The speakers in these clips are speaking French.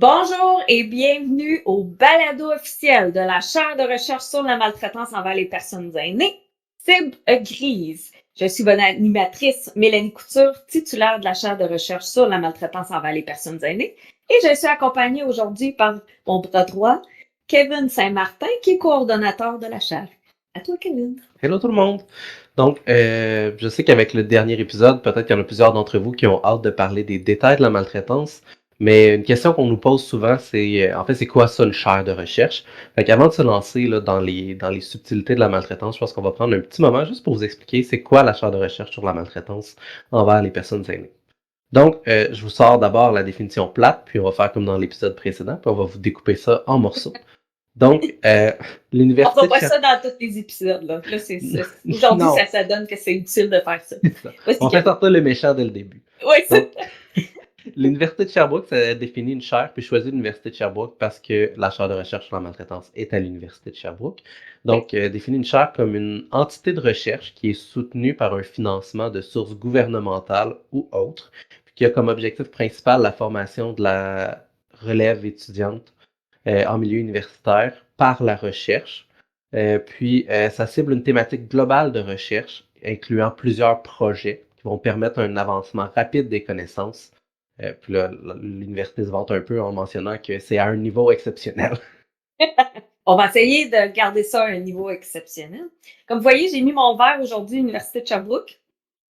Bonjour et bienvenue au balado officiel de la chaire de recherche sur la maltraitance envers les personnes aînées, Cible Grise. Je suis votre animatrice Mélanie Couture, titulaire de la chaire de recherche sur la maltraitance envers les personnes aînées, et je suis accompagnée aujourd'hui par mon bras droit, Kevin Saint-Martin, qui est coordonnateur de la chaire. À toi, Kevin. Hello tout le monde! Donc, je sais qu'avec le dernier épisode, peut-être qu'il y en a plusieurs d'entre vous qui ont hâte de parler des détails de la maltraitance, mais une question qu'on nous pose souvent, c'est en fait, c'est quoi ça une chaire de recherche? Fait qu'avant de se lancer là, dans les subtilités de la maltraitance, je pense qu'on va prendre un petit moment juste pour vous expliquer c'est quoi la chaire de recherche sur la maltraitance envers les personnes aînées. Donc, je vous sors d'abord la définition plate, puis on va faire comme dans l'épisode précédent, puis on va vous découper ça en morceaux. Donc, On l'Université fera de pas ça dans tous les épisodes, là. Aujourd'hui, Non, ça donne que c'est utile de faire ça. c'est ça. Vas-y, On fait Kevin. sortir le méchant dès le début. Oui, c'est Donc, l'Université de Sherbrooke, ça a défini une chaire, puis choisi l'Université de Sherbrooke parce que la chaire de recherche sur la maltraitance est à l'Université de Sherbrooke. oui. Donc, définit une chaire comme une entité de recherche qui est soutenue par un financement de sources gouvernementales ou autres, puis qui a comme objectif principal la formation de la relève étudiante en milieu universitaire par la recherche. Ça cible une thématique globale de recherche, incluant plusieurs projets qui vont permettre un avancement rapide des connaissances. Puis là, l'université se vante un peu en mentionnant que c'est à un niveau exceptionnel. On va essayer de garder ça à un niveau exceptionnel. Comme vous voyez, j'ai mis mon verre aujourd'hui à l'Université de Sherbrooke,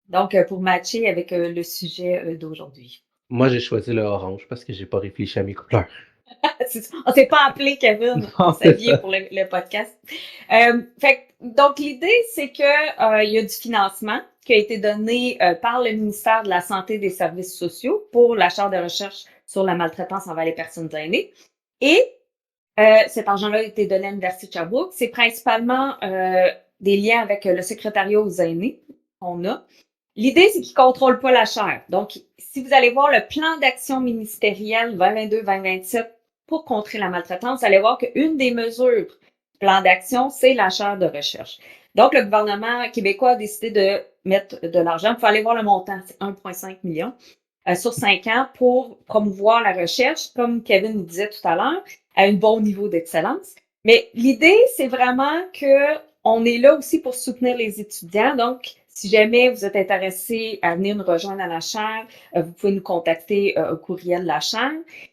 donc pour matcher avec le sujet d'aujourd'hui. Moi, j'ai choisi le orange parce que j'ai pas réfléchi à mes couleurs. On s'est pas appelé, Kevin, pour Non, c'est s'habiller ça. pour le podcast. Donc, l'idée, c'est que il y a du financement qui a été donné par le ministère de la Santé et des Services sociaux pour la chaire de recherche sur la maltraitance envers les personnes aînées. Et cet argent-là a été donné à l'Université de Sherbrooke. C'est principalement des liens avec le secrétariat aux aînés qu'on a. L'idée, c'est qu'ils ne contrôlent pas la chaire. Donc, si vous allez voir le plan d'action ministériel 2022-2027 pour contrer la maltraitance, vous allez voir qu'une des mesures du plan d'action, c'est la chaire de recherche. Donc, le gouvernement québécois a décidé de mettre de l'argent. Il faut aller voir le montant, c'est 1,5 million sur 5 ans pour promouvoir la recherche, comme Kevin nous disait tout à l'heure, à un bon niveau d'excellence. Mais l'idée, c'est vraiment que on est là aussi pour soutenir les étudiants. Donc, si jamais vous êtes intéressé à venir nous rejoindre à la chaire, vous pouvez nous contacter au courriel de la chaire.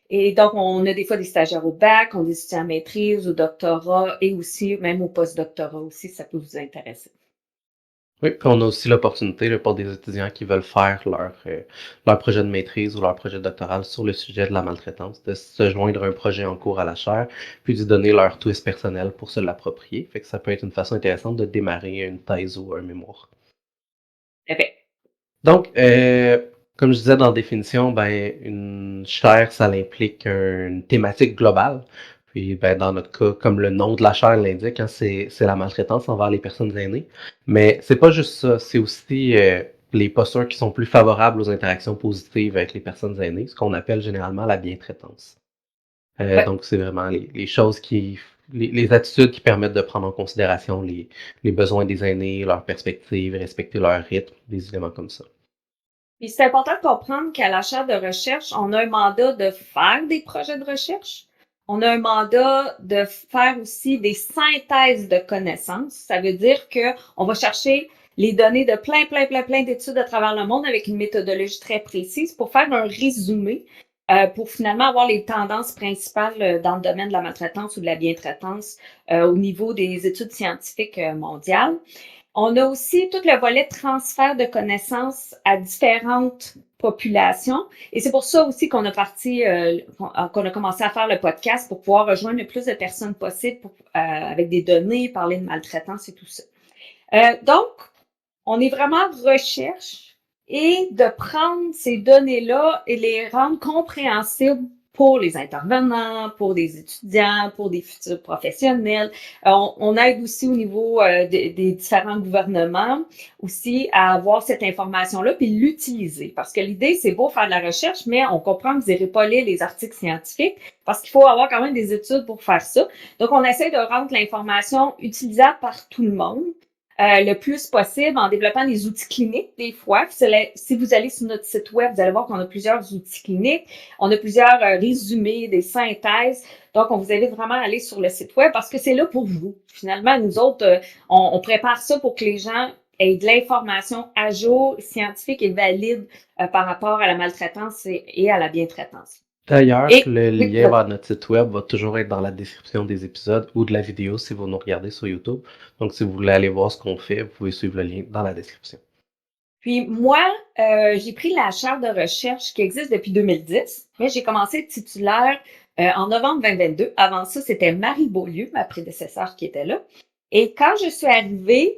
Et donc, on a des fois des stagiaires au bac, on a des étudiants en maîtrise, au doctorat et aussi, même au post-doctorat aussi, ça peut vous intéresser. Oui, puis on a aussi l'opportunité là, pour des étudiants qui veulent faire leur projet de maîtrise ou leur projet doctoral sur le sujet de la maltraitance, de se joindre à un projet en cours à la chaire, puis de donner leur twist personnel pour se l'approprier. Fait que ça peut être une façon intéressante de démarrer une thèse ou un mémoire. Parfait. Donc, comme je disais dans la définition, ben, une chaire, ça implique une thématique globale. Puis, ben, dans notre cas, comme le nom de la chaire l'indique, hein, c'est la maltraitance envers les personnes aînées. Mais c'est pas juste ça, c'est aussi les postures qui sont plus favorables aux interactions positives avec les personnes aînées, ce qu'on appelle généralement la bientraitance. Ouais. Donc, c'est vraiment les choses les attitudes qui permettent de prendre en considération les besoins des aînés, leurs perspectives, respecter leur rythme, des éléments comme ça. Puis c'est important de comprendre qu'à la chaire de recherche, on a un mandat de faire des projets de recherche. On a un mandat de faire aussi des synthèses de connaissances. Ça veut dire que on va chercher les données de plein d'études à travers le monde avec une méthodologie très précise pour faire un résumé, pour finalement avoir les tendances principales dans le domaine de la maltraitance ou de la bientraitance au niveau des études scientifiques mondiales. On a aussi tout le volet transfert de connaissances à différentes populations. Et c'est pour ça aussi qu'on a commencé à faire le podcast pour pouvoir rejoindre le plus de personnes possible avec des données, parler de maltraitance et tout ça. Donc, on est vraiment recherche et de prendre ces données-là et les rendre compréhensibles pour les intervenants, pour des étudiants, pour des futurs professionnels. On aide aussi au niveau des différents gouvernements aussi à avoir cette information-là puis l'utiliser. Parce que l'idée, c'est beau faire de la recherche, mais on comprend que vous n'irez pas lire les articles scientifiques parce qu'il faut avoir quand même des études pour faire ça. Donc, on essaie de rendre l'information utilisable par tout le monde le plus possible en développant des outils cliniques des fois. Si vous allez sur notre site web, vous allez voir qu'on a plusieurs outils cliniques, on a plusieurs résumés, des synthèses. Donc, on vous invite vraiment à aller sur le site web parce que c'est là pour vous. Finalement, nous autres, on prépare ça pour que les gens aient de l'information à jour, scientifique et valide par rapport à la maltraitance et à la bientraitance. D'ailleurs, Et le oui, lien vers notre site web va toujours être dans la description des épisodes ou de la vidéo si vous nous regardez sur YouTube. Donc, si vous voulez aller voir ce qu'on fait, vous pouvez suivre le lien dans la description. puis moi, j'ai pris la chaire de recherche qui existe depuis 2010, mais j'ai commencé titulaire en novembre 2022. Avant ça, c'était Marie Beaulieu, ma prédécesseur, qui était là. Et quand je suis arrivée,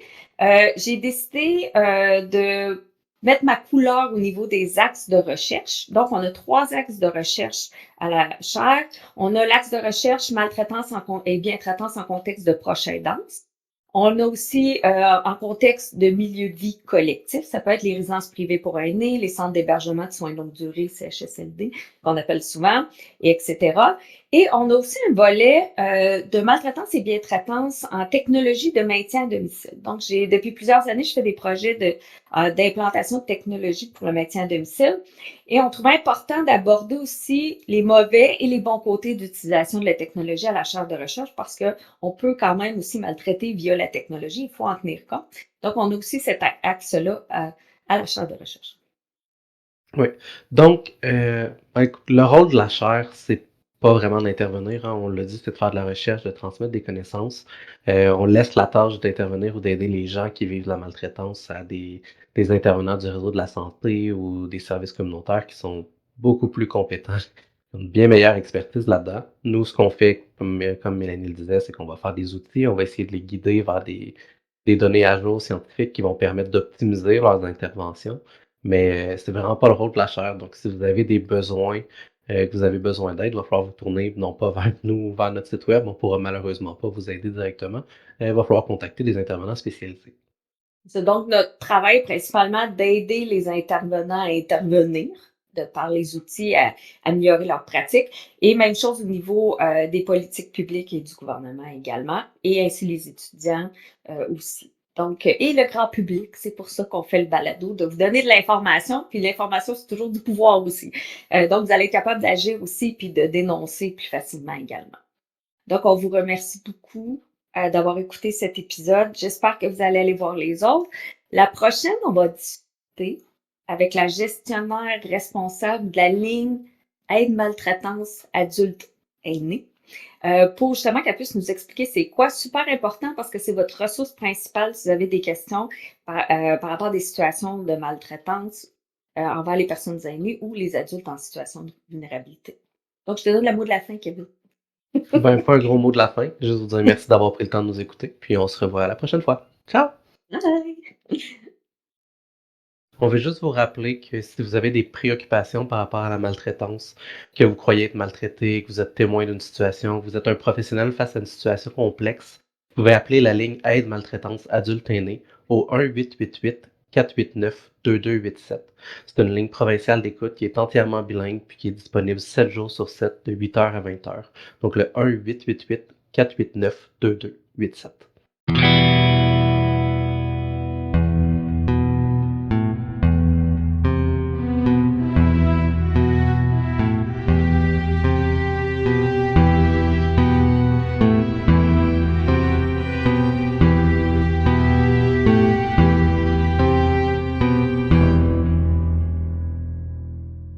j'ai décidé de mettre ma couleur au niveau des axes de recherche. Donc, on a 3 axes de recherche à la chaire. On a l'axe de recherche maltraitance et bien-traitance en contexte de proche aidance. On a aussi en contexte de milieu de vie collectif, ça peut être les résidences privées pour aînés, les centres d'hébergement de soins de longue durée, CHSLD, qu'on appelle souvent, et etc. Et on a aussi un volet de maltraitance et bien-traitance en technologie de maintien à domicile. Donc, depuis plusieurs années, je fais des projets d'implantation de technologie pour le maintien à domicile. Et on trouvait important d'aborder aussi les mauvais et les bons côtés d'utilisation de la technologie à la chaire de recherche parce que on peut quand même aussi maltraiter via la technologie. Il faut en tenir compte. Donc, on a aussi cet axe-là à la chaire de recherche. Oui. Donc, écoute, le rôle de la chaire, c'est pas vraiment d'intervenir, hein. On l'a dit, c'est de faire de la recherche, de transmettre des connaissances. On laisse la tâche d'intervenir ou d'aider les gens qui vivent la maltraitance à des intervenants du réseau de la santé ou des services communautaires qui sont beaucoup plus compétents, ont une bien meilleure expertise là-dedans. Nous, ce qu'on fait, comme Mélanie le disait, c'est qu'on va faire des outils, on va essayer de les guider vers des données à jour scientifiques qui vont permettre d'optimiser leurs interventions. Mais c'est vraiment pas le rôle de la chaire. Donc, si vous avez des besoins, que vous avez besoin d'aide, il va falloir vous tourner non pas vers nous ou vers notre site web. On pourra malheureusement pas vous aider directement. Il va falloir contacter des intervenants spécialisés. C'est donc notre travail principalement d'aider les intervenants à intervenir, de par les outils à améliorer leur pratique. Et même chose au niveau des politiques publiques et du gouvernement également, et ainsi les étudiants aussi. Donc, et le grand public, c'est pour ça qu'on fait le balado, de vous donner de l'information, puis l'information, c'est toujours du pouvoir aussi. Donc, vous allez être capable d'agir aussi, puis de dénoncer plus facilement également. Donc, on vous remercie beaucoup d'avoir écouté cet épisode. J'espère que vous allez aller voir les autres. La prochaine, on va discuter avec la gestionnaire responsable de la ligne aide maltraitance adulte aîné pour justement qu'elle puisse nous expliquer c'est quoi. Super important parce que c'est votre ressource principale si vous avez des questions par rapport à des situations de maltraitance envers les personnes aînées ou les adultes en situation de vulnérabilité. Donc, je te donne le mot de la fin, Kevin. Ben, pas un gros mot de la fin. Juste vous dire merci d'avoir pris le temps de nous écouter. Puis on se revoit la prochaine fois. Ciao! Bye! On veut juste vous rappeler que si vous avez des préoccupations par rapport à la maltraitance, que vous croyez être maltraité, que vous êtes témoin d'une situation, que vous êtes un professionnel face à une situation complexe, vous pouvez appeler la ligne Aide maltraitance adulte aîné au 1-888-489-2287. C'est une ligne provinciale d'écoute qui est entièrement bilingue puis qui est disponible 7 jours sur 7 de 8h à 20h. Donc le 1-888-489-2287.